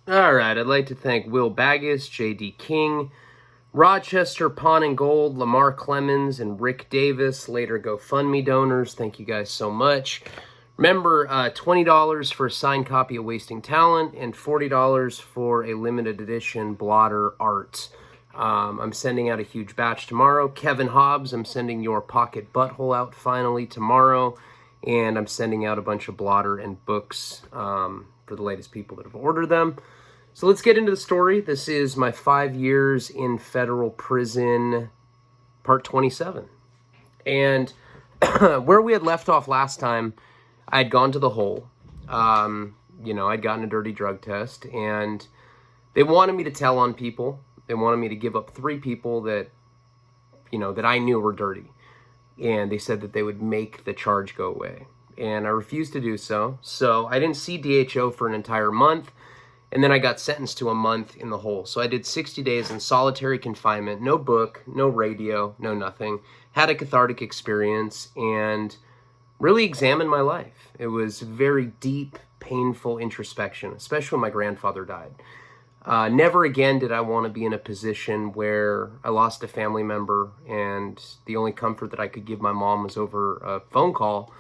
All right, I'd like to thank Will Baggus, J.D. King, Rochester Pawn and Gold, Lamar Clemens, and Rick Davis, later GoFundMe donors. Thank you guys so much. Remember, $20 for a signed copy of Wasting Talent and $40 for a limited edition Blotter art. I'm sending out a huge batch tomorrow. Kevin Hobbs, I'm sending Your Pocket Butthole out finally tomorrow. And I'm sending out a bunch of Blotter and books for the latest people that have ordered them. So let's get into the story. This is my 5 years in federal prison, part 27. And where we had left off last time, I'd gone to the hole. I'd gotten a dirty drug test, and they wanted me to tell on people. They wanted me to give up 3 people that, that I knew were dirty. And they said that they would make the charge go away. And I refused to do so. So I didn't see DHO for an entire month. And then I got sentenced to a month in the hole. So I did 60 days in solitary confinement, no book, no radio, no nothing. Had a cathartic experience and really examined my life. It was very deep, painful introspection, especially when my grandfather died. Never again did I want to be in a position where I lost a family member and the only comfort that I could give my mom was over a phone call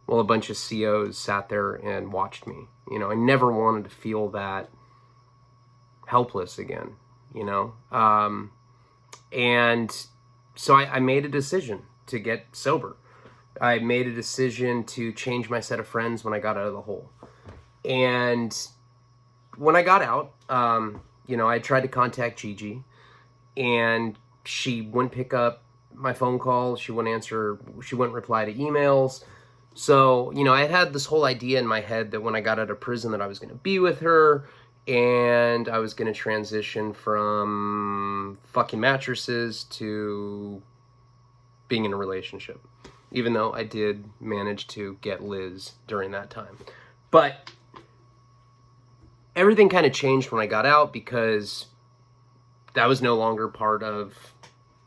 while a bunch of COs sat there and watched me. I never wanted to feel that helpless again, and so I made a decision to get sober. I made a decision to change my set of friends when I got out of the hole. And when I got out, I tried to contact Gigi, and she wouldn't pick up my phone calls. She wouldn't answer. She wouldn't reply to emails. So, I had this whole idea in my head that when I got out of prison that I was going to be with her, and I was going to transition from fucking mattresses to being in a relationship, even though I did manage to get Liz during that time. But everything kind of changed when I got out, because that was no longer part of,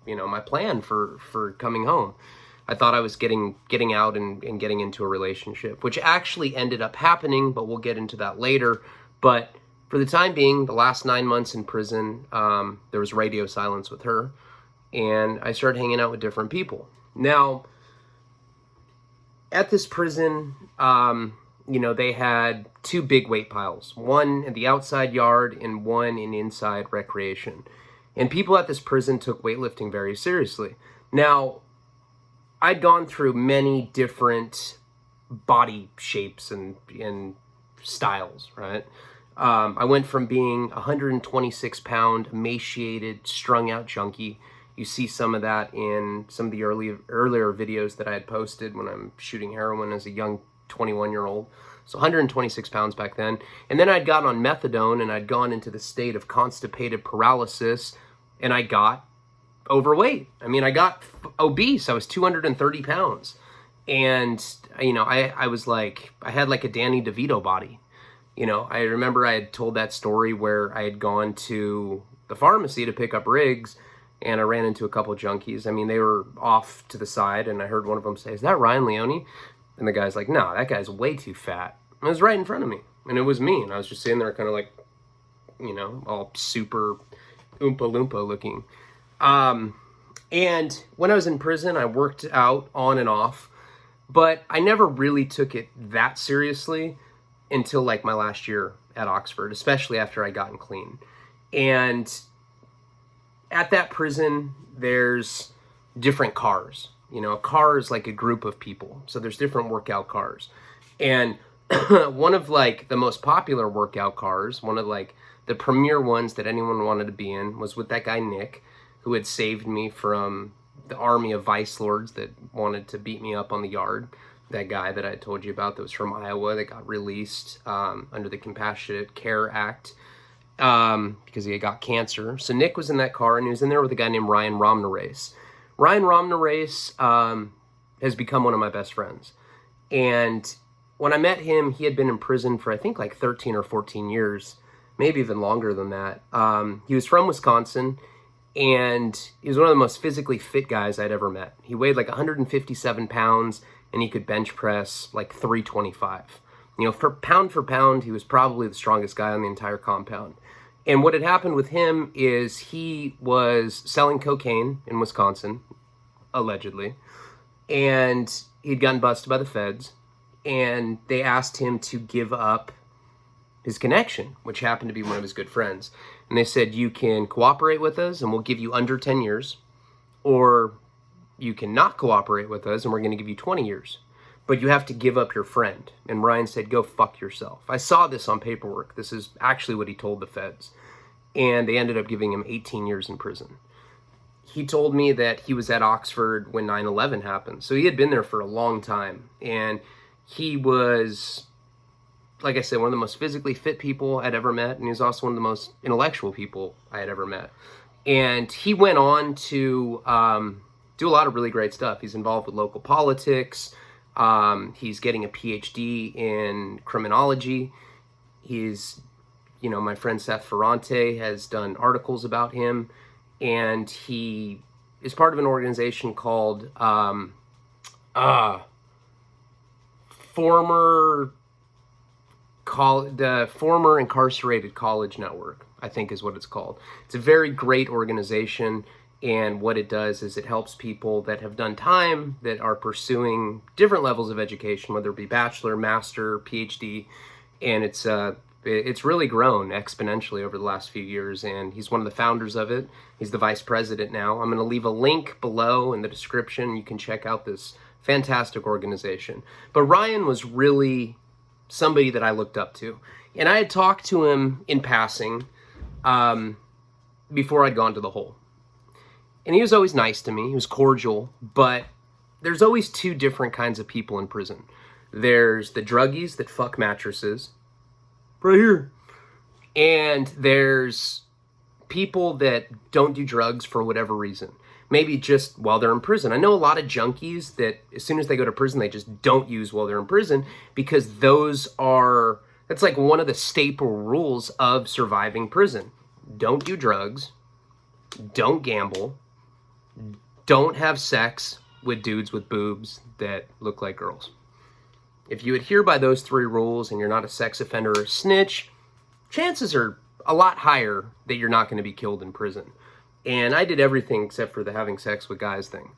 my plan for coming home. I thought I was getting out and getting into a relationship, which actually ended up happening, but we'll get into that later. But for the time being, the last 9 months in prison, there was radio silence with her, and I started hanging out with different people. Now, at this prison, they had 2 big weight piles, one in the outside yard and one in inside recreation. And people at this prison took weightlifting very seriously. Now, I'd gone through many different body shapes and styles, right? I went from being a 126-pound, emaciated, strung-out junkie. You see some of that in some of the earlier videos that I had posted when I'm shooting heroin as a young 21-year-old. So 126 pounds back then. And then I'd gotten on methadone, and I'd gone into the state of constipated paralysis, and I got overweight. I got obese. I was 230 pounds. And, I was like, I had like a Danny DeVito body. I remember I had told that story where I had gone to the pharmacy to pick up Riggs, and I ran into a couple junkies. They were off to the side, and I heard one of them say, "Is that Ryan Leone?" And the guy's like, "No, that guy's way too fat." And it was right in front of me, and it was me, and I was just sitting there kind of like, all super Oompa Loompa looking. And when I was in prison, I worked out on and off, but I never really took it that seriously until like my last year at Oxford, especially after I gotten clean. And at that prison, there's different cars. A car is like a group of people. So there's different workout cars. And one of like the most popular workout cars, one of like the premier ones that anyone wanted to be in, was with that guy Nick, who had saved me from the army of vice lords that wanted to beat me up on the yard. That guy that I told you about that was from Iowa that got released under the Compassionate Care Act because he had got cancer. So Nick was in that car, and he was in there with a guy named Ryan Romnerace. Ryan Romnerace has become one of my best friends. And when I met him, he had been in prison for I think like 13 or 14 years, maybe even longer than that. He was from Wisconsin, and he was one of the most physically fit guys I'd ever met. He weighed like 157 pounds, and he could bench press like 325. You know, for pound, he was probably the strongest guy on the entire compound. And what had happened with him is he was selling cocaine in Wisconsin, allegedly, and he'd gotten busted by the feds, and they asked him to give up his connection, which happened to be one of his good friends. And they said, you can cooperate with us and we'll give you under 10 years, or you can not cooperate with us and we're going to give you 20 years. But you have to give up your friend. And Ryan said, go fuck yourself. I saw this on paperwork. This is actually what he told the feds. And they ended up giving him 18 years in prison. He told me that he was at Oxford when 9/11 happened. So he had been there for a long time. And he was, like I said, one of the most physically fit people I'd ever met. And he was also one of the most intellectual people I had ever met. And he went on to do a lot of really great stuff. He's involved with local politics. He's getting a PhD in criminology. He's, you know, my friend Seth Ferrante has done articles about him, and he is part of an organization called the Former Incarcerated College Network, I think is what it's called. It's a very great organization. And what it does is it helps people that have done time, that are pursuing different levels of education, whether it be bachelor, master, PhD. And it's really grown exponentially over the last few years. And he's one of the founders of it. He's the vice president now. I'm going to leave a link below in the description. You can check out this fantastic organization. But Ryan was really somebody that I looked up to. And I had talked to him in passing before I'd gone to the hole. And he was always nice to me. He was cordial. But there's always two different kinds of people in prison. There's the druggies that fuck mattresses. Right here. And there's people that don't do drugs for whatever reason. Maybe just while they're in prison. I know a lot of junkies that as soon as they go to prison, they just don't use while they're in prison, because that's like one of the staple rules of surviving prison. Don't do drugs. Don't gamble. Don't have sex with dudes with boobs that look like girls. If you adhere by those three rules and you're not a sex offender or a snitch, chances are a lot higher that you're not going to be killed in prison. And I did everything except for the having sex with guys thing.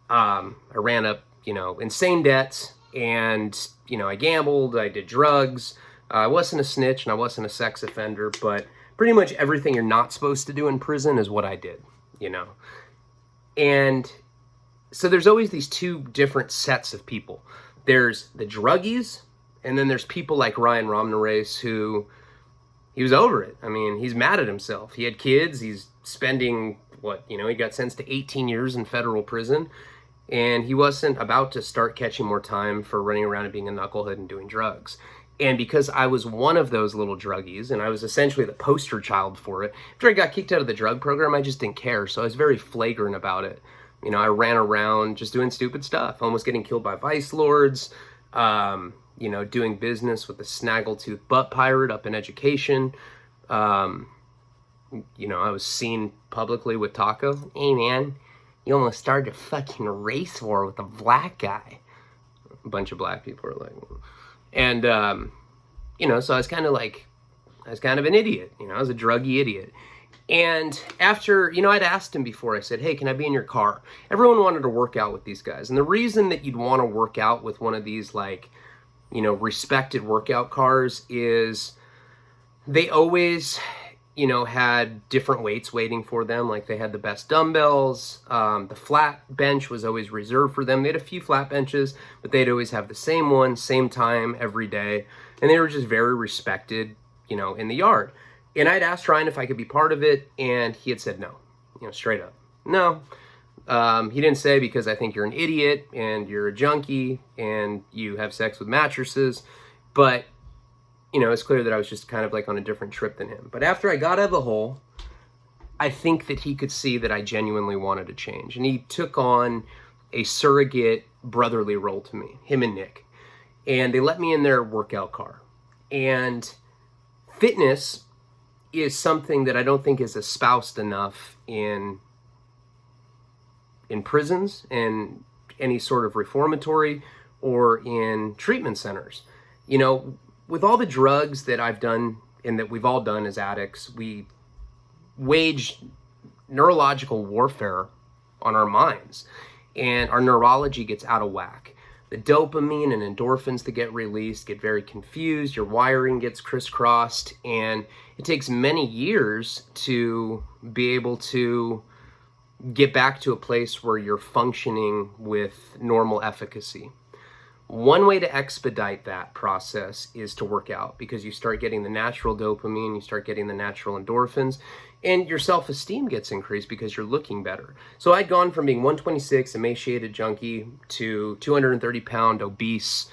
I ran up, insane debts, and, I gambled, I did drugs. I wasn't a snitch and I wasn't a sex offender, but pretty much everything you're not supposed to do in prison is what I did, And so there's always these two different sets of people. There's the druggies, and then there's people like Ryan Romnerace, who he was over it. I mean, he's mad at himself. He had kids. He's spending, he got sentenced to 18 years in federal prison, and he wasn't about to start catching more time for running around and being a knucklehead and doing drugs. And because I was one of those little druggies, and I was essentially the poster child for it, after I got kicked out of the drug program, I just didn't care. So I was very flagrant about it. I ran around just doing stupid stuff, almost getting killed by vice lords, doing business with the snaggletooth butt pirate up in education. I was seen publicly with Taco. Hey, man, you almost started a fucking race war with a black guy. A bunch of black people are like... And, so I was kind of an idiot, I was a druggy idiot. And after, I'd asked him before, I said, hey, can I be in your car? Everyone wanted to work out with these guys. And the reason that you'd want to work out with one of these, respected workout cars is they always, had different weights waiting for them. Like they had the best dumbbells. The flat bench was always reserved for them. They had a few flat benches, but they'd always have the same one, same time, every day. And they were just very respected, in the yard. And I'd asked Ryan if I could be part of it, and he had said no, straight up. No. He didn't say because I think you're an idiot, and you're a junkie, and you have sex with mattresses. But it's clear that I was just kind of like on a different trip than him. But after I got out of the hole, I think that he could see that I genuinely wanted to change. And he took on a surrogate brotherly role to me, him and Nick. And they let me in their workout car. And fitness is something that I don't think is espoused enough in prisons and any sort of reformatory or in treatment centers. with all the drugs that I've done and that we've all done as addicts, we wage neurological warfare on our minds, and our neurology gets out of whack. The dopamine and endorphins that get released get very confused, your wiring gets crisscrossed, and it takes many years to be able to get back to a place where you're functioning with normal efficacy. One way to expedite that process is to work out, because you start getting the natural dopamine, you start getting the natural endorphins, and your self-esteem gets increased because you're looking better. So I'd gone from being 126, emaciated junkie, to 230-pound obese,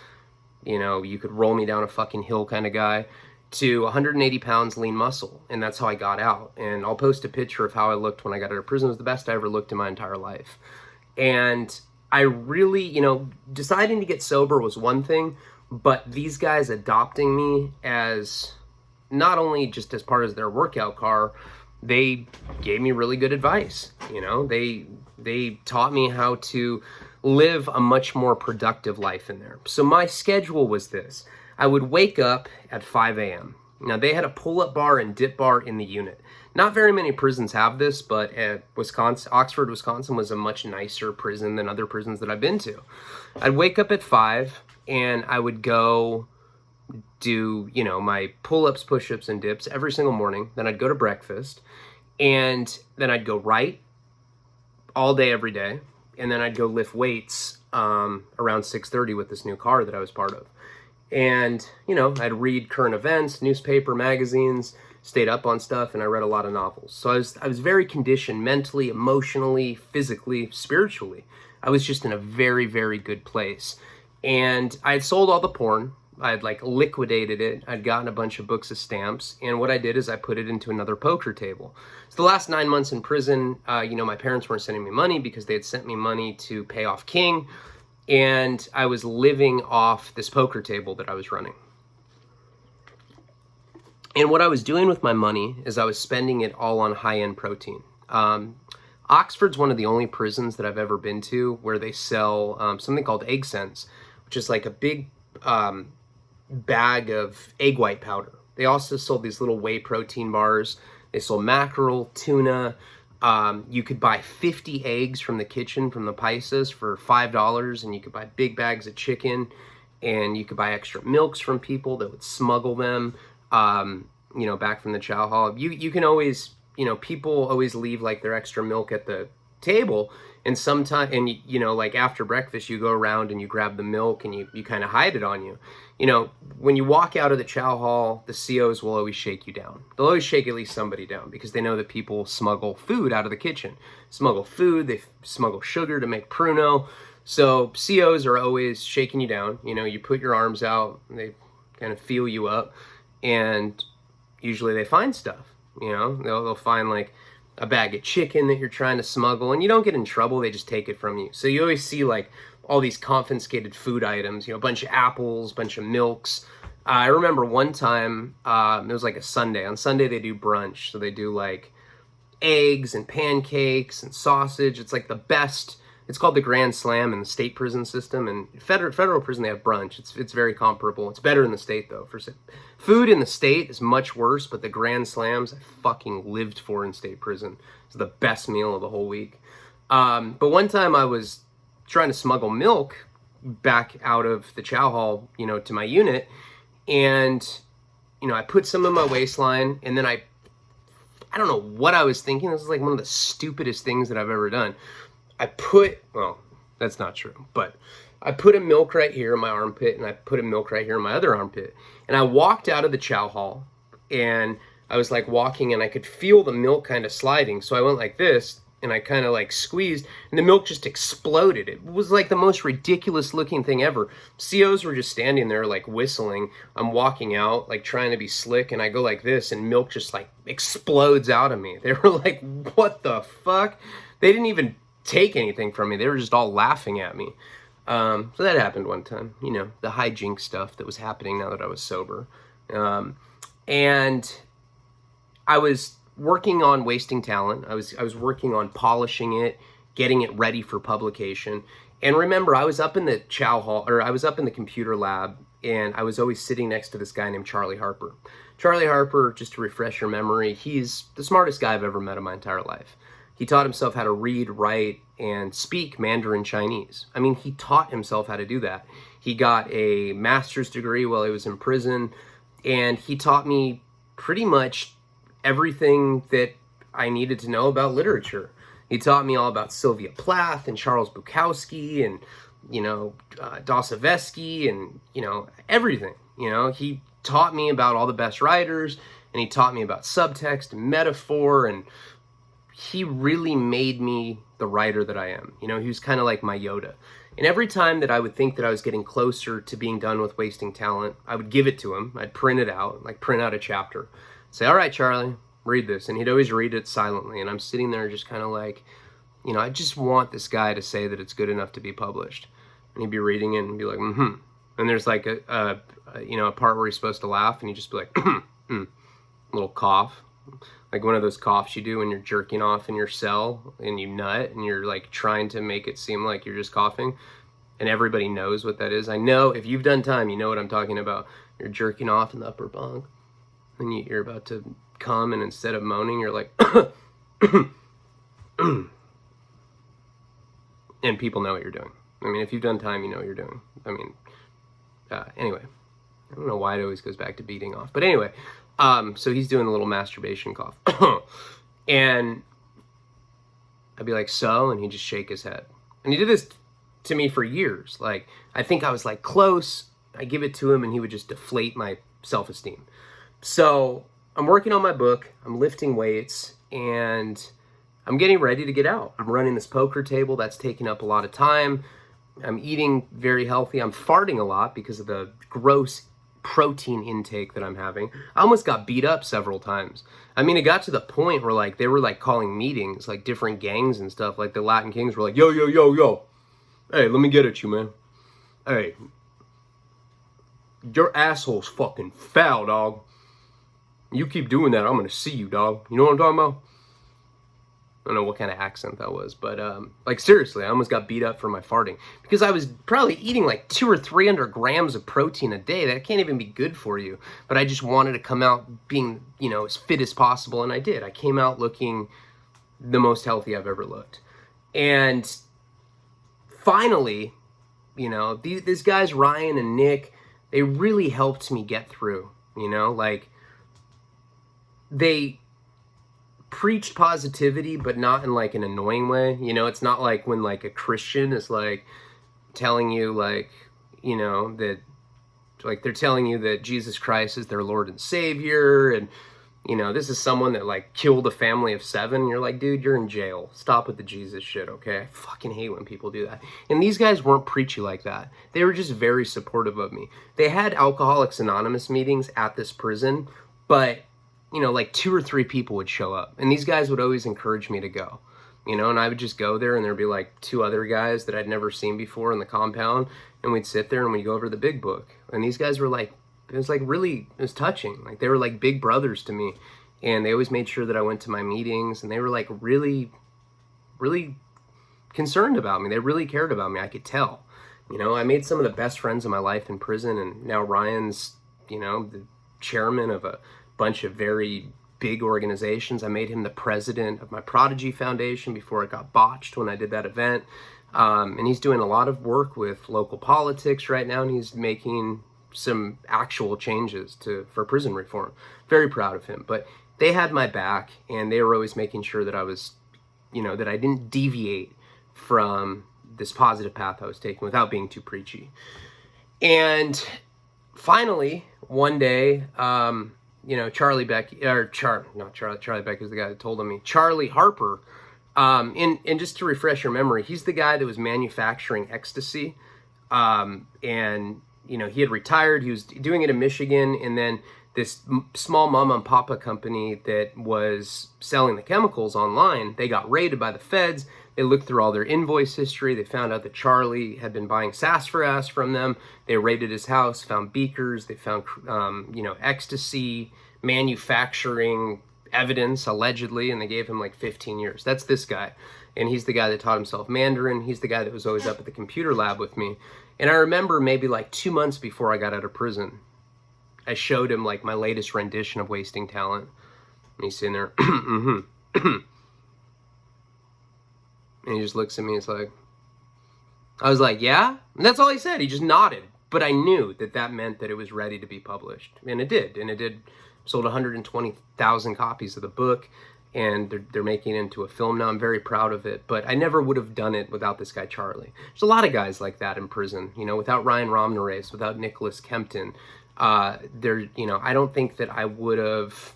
you could roll me down a fucking hill kind of guy, to 180 pounds lean muscle. And that's how I got out. And I'll post a picture of how I looked when I got out of prison. It was the best I ever looked in my entire life. And I really, deciding to get sober was one thing, but these guys adopting me as not only just as part of their workout car, they gave me really good advice. They taught me how to live a much more productive life in there. So my schedule was this. I would wake up at 5 a.m. Now, they had a pull-up bar and dip bar in the unit. Not very many prisons have this, but at Oxford, Wisconsin was a much nicer prison than other prisons that I've been to. I'd wake up at 5, and I would go do, my pull-ups, push-ups, and dips every single morning. Then I'd go to breakfast, and then I'd go write all day, every day. And then I'd go lift weights around 6:30 with this new car that I was part of. And, I'd read current events, newspaper, magazines, stayed up on stuff, and I read a lot of novels. So I was very conditioned mentally, emotionally, physically, spiritually. I was just in a very, very good place. And I had sold all the porn. I had liquidated it. I'd gotten a bunch of books of stamps. And what I did is I put it into another poker table. So the last 9 months in prison, my parents weren't sending me money because they had sent me money to pay off King. And I was living off this poker table that I was running. And what I was doing with my money is I was spending it all on high-end protein. Oxford's one of the only prisons that I've ever been to where they sell something called egg cents, which is like a big bag of egg white powder. They also sold these little whey protein bars. They sold mackerel, tuna. You could buy 50 eggs from the kitchen, from the paisas, for $5, and you could buy big bags of chicken, and you could buy extra milks from people that would smuggle them, back from the chow hall. You can always, people always leave their extra milk at the table, and sometimes, after breakfast, you go around and you grab the milk and you kind of hide it on you. When you walk out of the chow hall, the COs will always shake you down. They'll always shake at least somebody down because they know that people smuggle food out of the kitchen. Smuggle food, they smuggle sugar to make pruno. So COs are always shaking you down. You put your arms out, and they kind of feel you up, and usually they find stuff. They'll find a bag of chicken that you're trying to smuggle, and you don't get in trouble, they just take it from you. So you always see all these confiscated food items, a bunch of apples, a bunch of milks. I remember one time, it was a Sunday. On Sunday they do brunch, so they do eggs and pancakes and sausage. It's the best. It's called the Grand Slam in the state prison system, and federal prison they have brunch. It's very comparable. It's better in the state though. Food in the state is much worse, but the Grand Slams I fucking lived for in state prison. It's the best meal of the whole week. But one time I was trying to smuggle milk back out of the chow hall, to my unit, and I put some in my waistline, and then I don't know what I was thinking. This is one of the stupidest things that I've ever done. Well, that's not true, but I put a milk right here in my armpit, and I put a milk right here in my other armpit. And I walked out of the chow hall, and I was walking, and I could feel the milk kind of sliding. So I went like this, and I kind of squeezed, and the milk just exploded. It was the most ridiculous looking thing ever. COs were just standing there whistling. I'm walking out, trying to be slick, and I go like this, and milk just explodes out of me. They were like, what the fuck? They didn't even take anything from me. They were just all laughing at me. So that happened one time, the hijink stuff that was happening now that I was sober. And I was working on Wasting Talent. I was working on polishing it, getting it ready for publication. And remember, I was up in the chow hall, or I was up in the computer lab, and I was always sitting next to this guy named Charlie Harper. Charlie Harper, just to refresh your memory, he's the smartest guy I've ever met in my entire life. He taught himself how to read, write, and speak Mandarin Chinese. I mean, he taught himself how to do that. He got a master's degree while he was in prison, and he taught me pretty much everything that I needed to know about literature. He taught me all about Sylvia Plath and Charles Bukowski and, Dostoevsky and, everything. He taught me about all the best writers, and he taught me about subtext and metaphor, and he really made me the writer that I am. He was kind of like my Yoda. And every time that I would think that I was getting closer to being done with wasting talent, I would give it to him. I'd print it out, like print out a chapter. Say, all right, Charlie, read this. And he'd always read it silently. And I'm sitting there just kind of like, I just want this guy to say that it's good enough to be published. And he'd be reading it and be like, mm-hmm. And there's like a part where he's supposed to laugh, and he'd just be like, little cough. Like one of those coughs you do when you're jerking off in your cell and you nut and you're like trying to make it seem like you're just coughing, and everybody knows what that is. I know if you've done time, you know what I'm talking about. You're jerking off in the upper bunk and you're about to come, and instead of moaning, you're like, and people know what you're doing. I mean, if you've done time, you know what you're doing. I mean, anyway, I don't know why it always goes back to beating off, but anyway. So he's doing a little masturbation cough. And I'd be like, so? And he'd just shake his head. And he did this to me for years. Like, I think I was like close. I give it to him and he would just deflate my self-esteem. So I'm working on my book. I'm lifting weights and I'm getting ready to get out. I'm running this poker table. That's taking up a lot of time. I'm eating very healthy. I'm farting a lot because of the gross protein intake that I'm having. I almost got beat up several times. I mean, it got to the point where like they were like calling meetings, like different gangs and stuff. Like the Latin Kings were like, yo, yo, yo, yo. Hey, let me get at you, man. Hey, your asshole's fucking foul, dog. You keep doing that, I'm gonna see you, dog. You know what I'm talking about? I don't know what kind of accent that was, but like seriously, I almost got beat up for my farting because I was probably eating like 200 or 300 grams of protein a day. That can't even be good for you. But I just wanted to come out being, as fit as possible, and I did. I came out looking the most healthy I've ever looked. And finally, these guys, Ryan and Nick, they really helped me get through. Like they preached positivity, but not in like an annoying way. It's not like when like a Christian is like telling you like, that like they're telling you that Jesus Christ is their Lord and Savior, and this is someone that like killed a family of 7. And you're like, dude, you're in jail. Stop with the Jesus shit, okay? I fucking hate when people do that. And these guys weren't preachy like that. They were just very supportive of me. They had Alcoholics Anonymous meetings at this prison, but like 2 or 3 people would show up, and these guys would always encourage me to go, and I would just go there, and there'd be like 2 other guys that I'd never seen before in the compound, and we'd sit there and we'd go over the big book. And these guys were like, it was touching. Like they were like big brothers to me, and they always made sure that I went to my meetings, and they were like really, really concerned about me. They really cared about me. I could tell. I made some of the best friends of my life in prison, and now Ryan's, the chairman of a bunch of very big organizations. I made him the president of my Prodigy Foundation before it got botched when I did that event. And he's doing a lot of work with local politics right now, and he's making some actual changes for prison reform. Very proud of him. But they had my back, and they were always making sure that I was, that I didn't deviate from this positive path I was taking without being too preachy. And finally, one day, Charlie Beck, Charlie Beck is the guy that told on me. Charlie Harper, and just to refresh your memory, he's the guy that was manufacturing ecstasy, and he had retired. He was doing it in Michigan, and then this small mama and papa company that was selling the chemicals online, they got raided by the feds. They looked through all their invoice history. They found out that Charlie had been buying sassafras from them. They raided his house, found beakers. They found, ecstasy, manufacturing evidence, allegedly, and they gave him like 15 years. That's this guy. And he's the guy that taught himself Mandarin. He's the guy that was always up at the computer lab with me. And I remember maybe like 2 months before I got out of prison, I showed him like my latest rendition of Wasting Talent. And he's sitting there, mm-hmm. And he just looks at me, it's like, I was like, yeah? And that's all he said. He just nodded. But I knew that that meant that it was ready to be published. And it did. And it did. Sold 120,000 copies of the book. And they're making it into a film now. I'm very proud of it. But I never would have done it without this guy, Charlie. There's a lot of guys like that in prison. You know, without Ryan Romnerace, without Nicholas Kempton. You know, I don't think that I would have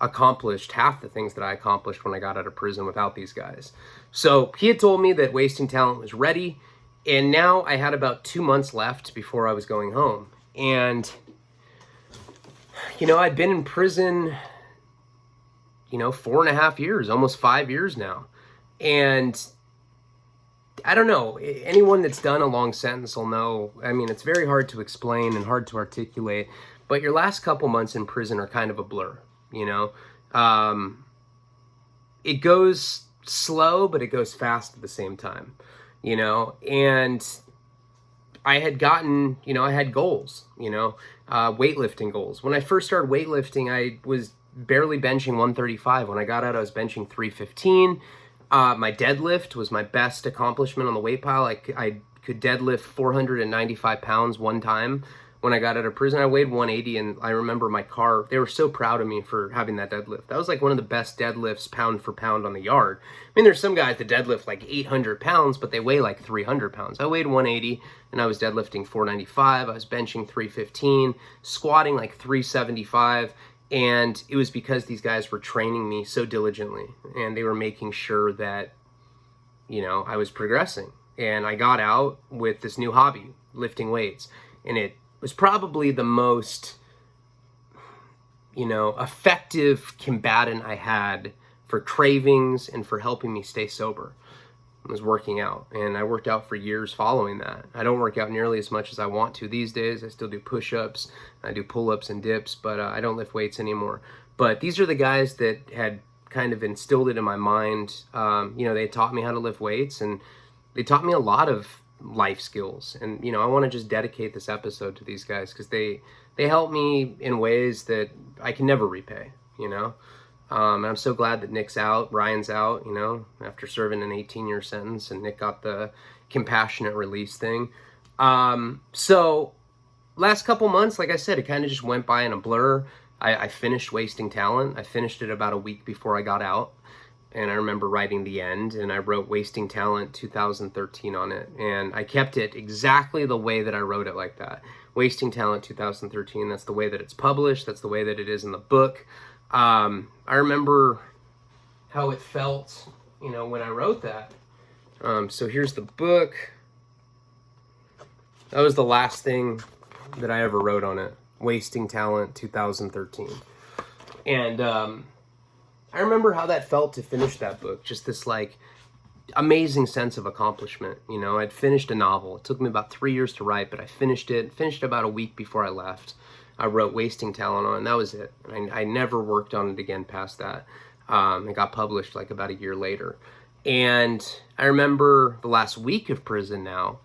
accomplished half the things that I accomplished when I got out of prison without these guys. So he had told me that Wasting Talent was ready. And now I had about 2 months left before I was going home. And, you know, I'd been in prison, you know, 4.5 years, almost 5 years now. And I don't know, anyone that's done a long sentence will know, I mean, it's very hard to explain and hard to articulate, but your last couple months in prison are kind of a blur, you know? It goes slow, but it goes fast at the same time, you know? And I had gotten, you know, I had goals, you know, weightlifting goals. When I first started weightlifting, I was barely benching 135. When I got out, I was benching 315. My deadlift was my best accomplishment on the weight pile. I could deadlift 495 pounds one time. When I got out of prison, I weighed 180, and I remember my car, they were so proud of me for having that deadlift. That was like one of the best deadlifts pound for pound on the yard. I mean, there's some guys that deadlift like 800 pounds, but they weigh like 300 pounds. I weighed 180, and I was deadlifting 495. I was benching 315, squatting like 375. And it was because these guys were training me so diligently, and they were making sure that, you know, I was progressing. And I got out with this new hobby, lifting weights. And it was probably the most, you know, effective combatant I had for cravings and for helping me stay sober. I was working out, and I worked out for years following that. I don't work out nearly as much as I want to these days. I still do push-ups, I do pull-ups and dips, but I don't lift weights anymore. But these are the guys that had kind of instilled it in my mind. You know, they taught me how to lift weights, and they taught me a lot of life skills. And, you know, I want to just dedicate this episode to these guys because they help me in ways that I can never repay, you know? And I'm so glad that Nick's out, Ryan's out, you know, after serving an 18-year sentence, and Nick got the compassionate release thing. So last couple months, like I said, it kind of just went by in a blur. I finished Wasting Talent. I finished it about a week before I got out. And I remember writing the end, and I wrote Wasting Talent 2013 on it. And I kept it exactly the way that I wrote it, like that. Wasting Talent 2013, that's the way that it's published. That's the way that it is in the book. I remember how it felt, you know, when I wrote that. So here's the book. That was the last thing that I ever wrote on it. Wasting Talent 2013. And I remember how that felt to finish that book. Just this, like, amazing sense of accomplishment. You know, I'd finished a novel. It took me about 3 years to write, but I finished it. Finished about a week before I left. I wrote Wasting Talent on it, and that was it. I never worked on it again past that. It got published like about a year later. And I remember the last week of prison now,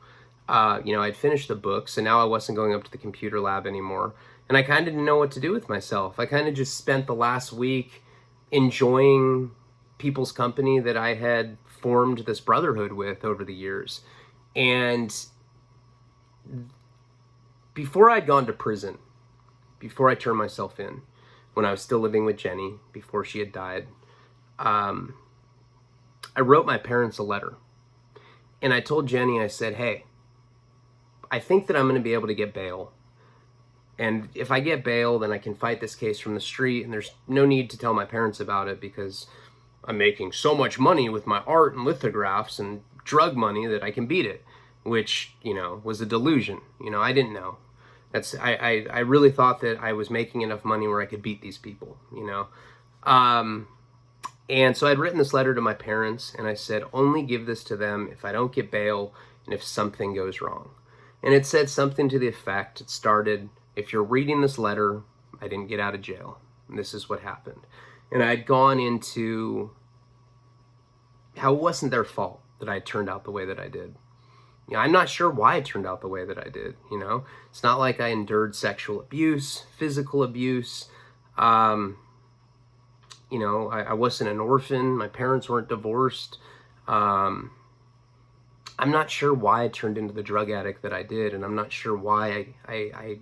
you know, I'd finished the book, so now I wasn't going up to the computer lab anymore. And I kind of didn't know what to do with myself. I kind of just spent the last week enjoying people's company that I had formed this brotherhood with over the years. And before I'd gone to prison, before I turned myself in, when I was still living with Jenny, before she had died, I wrote my parents a letter. And I told Jenny, I said, hey, I think that I'm going to be able to get bail. And if I get bail, then I can fight this case from the street, and there's no need to tell my parents about it because I'm making so much money with my art and lithographs and drug money that I can beat it, which, you know, was a delusion. You know, I didn't know. I really thought that I was making enough money where I could beat these people, you know. And so I'd written this letter to my parents, and I said, only give this to them if I don't get bail and if something goes wrong. And it said something to the effect, it started, if you're reading this letter, I didn't get out of jail. And this is what happened. And I'd gone into how it wasn't their fault that I turned out the way that I did. You know, I'm not sure why it turned out the way that I did, you know? It's not like I endured sexual abuse, physical abuse. You know, I wasn't an orphan. My parents weren't divorced. I'm not sure why I turned into the drug addict that I did, and I'm not sure why I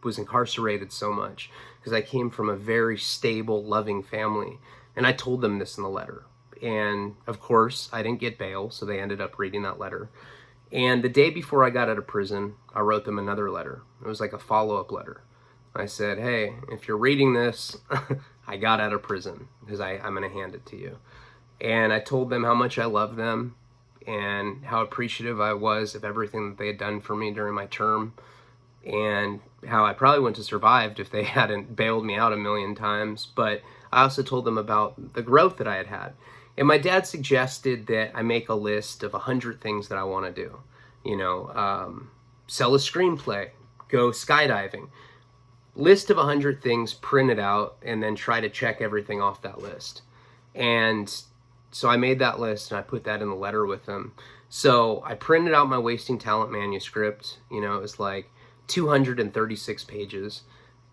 was incarcerated so much, because I came from a very stable, loving family. And I told them this in the letter. And of course, I didn't get bail, so they ended up reading that letter. And the day before I got out of prison, I wrote them another letter. It was like a follow-up letter. I said, hey, if you're reading this, I got out of prison, because I'm going to hand it to you. And I told them how much I loved them and how appreciative I was of everything that they had done for me during my term, and how I probably wouldn't have survived if they hadn't bailed me out a million times. But I also told them about the growth that I had had. And my dad suggested that I make a list of 100 things that I want to do. You know, sell a screenplay, go skydiving. List of 100 things, print it out, and then try to check everything off that list. And so I made that list, and I put that in the letter with them. So I printed out my Wasting Talent manuscript. You know, it was like 236 pages.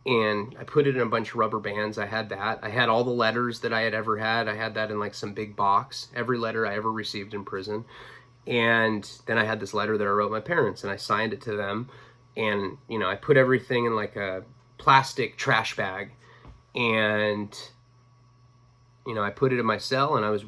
And I put it in a bunch of rubber bands. I had that. I had all the letters that I had ever had. I had that in like some big box. Every letter I ever received in prison. And then I had this letter that I wrote my parents, and I signed it to them. And, you know, I put everything in like a plastic trash bag. And, you know, I put it in my cell, and I was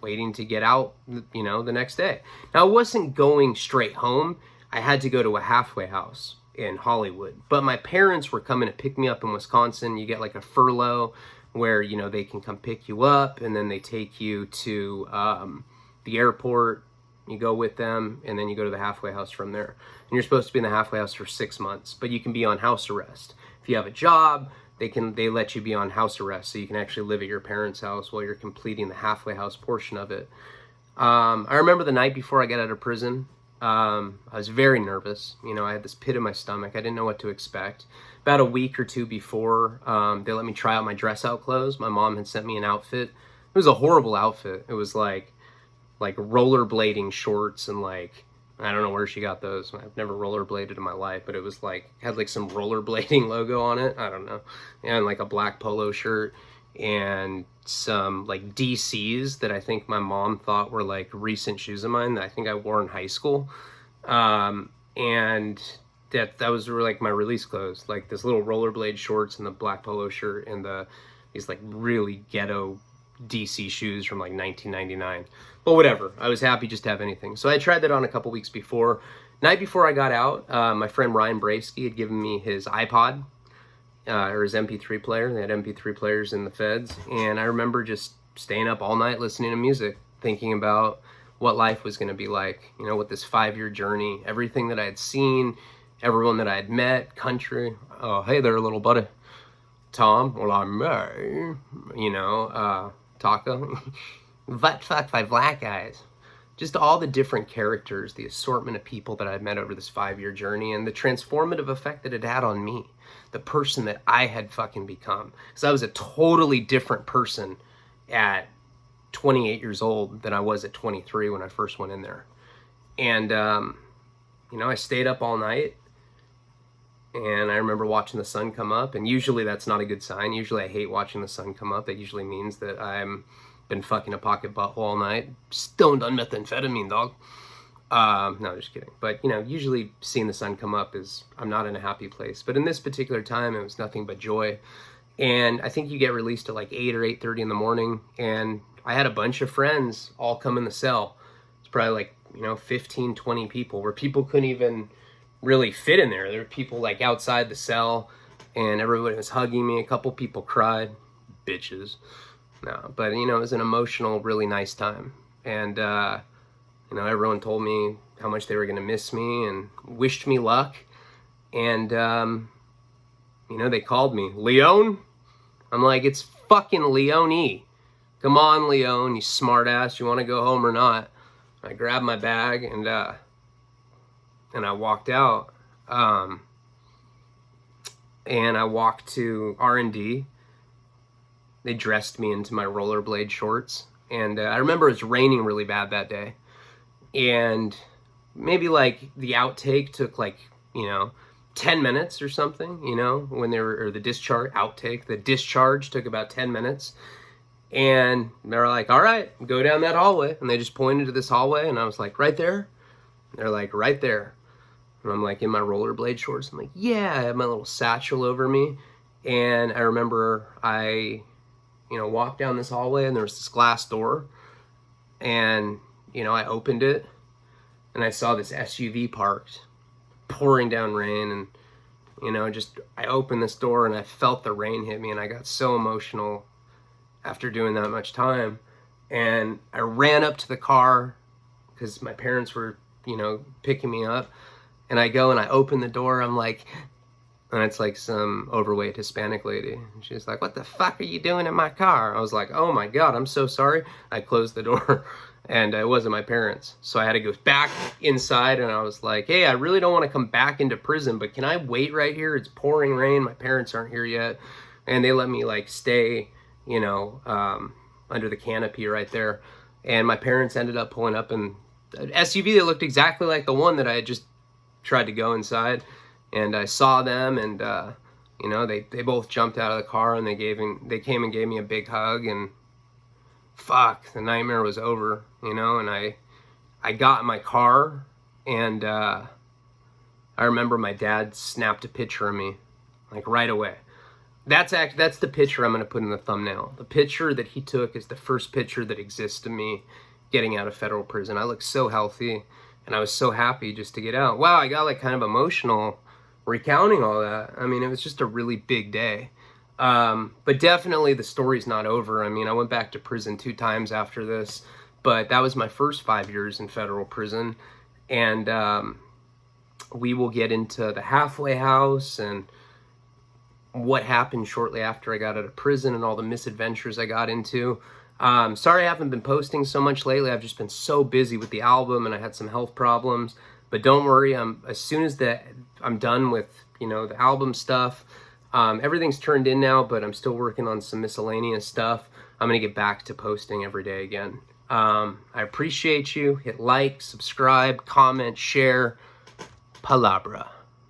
waiting to get out, you know, the next day. Now, I wasn't going straight home. I had to go to a halfway house in Hollywood, but my parents were coming to pick me up in Wisconsin. You get like a furlough where, you know, they can come pick you up, and then they take you to the airport. You go with them, and then you go to the halfway house from there. And you're supposed to be in the halfway house for 6 months, but you can be on house arrest. If you have a job, they let you be on house arrest, so you can actually live at your parents' house while you're completing the halfway house portion of it. I remember the night before I got out of prison, I was very nervous. You know, I had this pit in my stomach. I didn't know what to expect. About a week or two before, they let me try out my dress out clothes. My mom had sent me an outfit. It was a horrible outfit. It was like rollerblading shorts, and like, I don't know where she got those. I've never rollerbladed in my life, but it was like, had like some rollerblading logo on it. I don't know. And like a black polo shirt, and some like DCs that I think my mom thought were like recent shoes of mine that I think I wore in high school. And that was like my release clothes, like this little rollerblade shorts and the black polo shirt and these like really ghetto DC shoes from like 1999. But whatever, I was happy just to have anything. So I tried that on a couple weeks before. Night before I got out, my friend Ryan Brasky had given me his iPod, or his MP3 player. They had MP3 players in the feds. And I remember just staying up all night listening to music, thinking about what life was going to be like, you know, with this 5-year journey, everything that I had seen, everyone that I had met, country. Oh, hey there, little buddy. Tom, well, I'm May, you know, Taco. What fuck by black guys. Just all the different characters, the assortment of people that I'd met over this 5-year journey, and the transformative effect that it had on me, the person that I had fucking become. So I was a totally different person at 28 years old than I was at 23 when I first went in there. And, you know, I stayed up all night, and I remember watching the sun come up, and usually that's not a good sign. Usually I hate watching the sun come up. That usually means that I'm been fucking a pocket butthole all night. Stoned on methamphetamine, dog. No, just kidding. But, you know, usually seeing the sun come up is, I'm not in a happy place. But in this particular time, it was nothing but joy. And I think you get released at like 8 or 8:30 in the morning. And I had a bunch of friends all come in the cell. It's probably like, you know, 15, 20 people, where people couldn't even really fit in there. There were people like outside the cell, and everybody was hugging me. A couple people cried. Bitches. No, but, you know, it was an emotional, really nice time. And, you know, everyone told me how much they were going to miss me and wished me luck. And, you know, they called me, Leone? I'm like, it's fucking Leone. Come on, Leone, you smart ass. You want to go home or not? I grabbed my bag and I walked out. And I walked to R&D. they dressed me into my rollerblade shorts. And I remember it was raining really bad that day. And maybe like the outtake took like, 10 minutes or something, when they were, or the discharge took about 10 minutes. And they were like, all right, go down that hallway. And they just pointed to this hallway, and I was like, right there? And they're like, right there. And I'm like in my rollerblade shorts. I'm like, yeah, I have my little satchel over me. And I remember I, walked down this hallway, and there was this glass door. And, I opened it, and I saw this SUV parked, pouring down rain. And, I opened this door, and I felt the rain hit me, and I got so emotional after doing that much time. And I ran up to the car because my parents were, picking me up. And I go and I open the door. I'm like, and it's like some overweight Hispanic lady. And she's like, what the fuck are you doing in my car? I was like, oh my God, I'm so sorry. I closed the door, and it wasn't my parents. So I had to go back inside, and I was like, hey, I really don't want to come back into prison, but can I wait right here? It's pouring rain. My parents aren't here yet. And they let me like stay, under the canopy right there. And my parents ended up pulling up in an SUV that looked exactly like the one that I had just tried to go inside. And I saw them, and they both jumped out of the car, and they came and gave me a big hug, and fuck, the nightmare was over, and I got in my car, and I remember my dad snapped a picture of me, like right away. That's the picture I'm going to put in the thumbnail. The picture that he took is the first picture that exists of me getting out of federal prison. I looked so healthy, and I was so happy just to get out. Wow, I got like kind of emotional recounting all that. I mean, it was just a really big day. But definitely the story's not over. I mean, I went back to prison 2 times after this, but that was my first 5 years in federal prison. And we will get into the halfway house and what happened shortly after I got out of prison and all the misadventures I got into. Sorry I haven't been posting so much lately. I've just been so busy with the album, and I had some health problems. But don't worry, as soon as I'm done with the album stuff, everything's turned in now, but I'm still working on some miscellaneous stuff. I'm gonna get back to posting every day again. I appreciate you. Hit like, subscribe, comment, share. Palabra.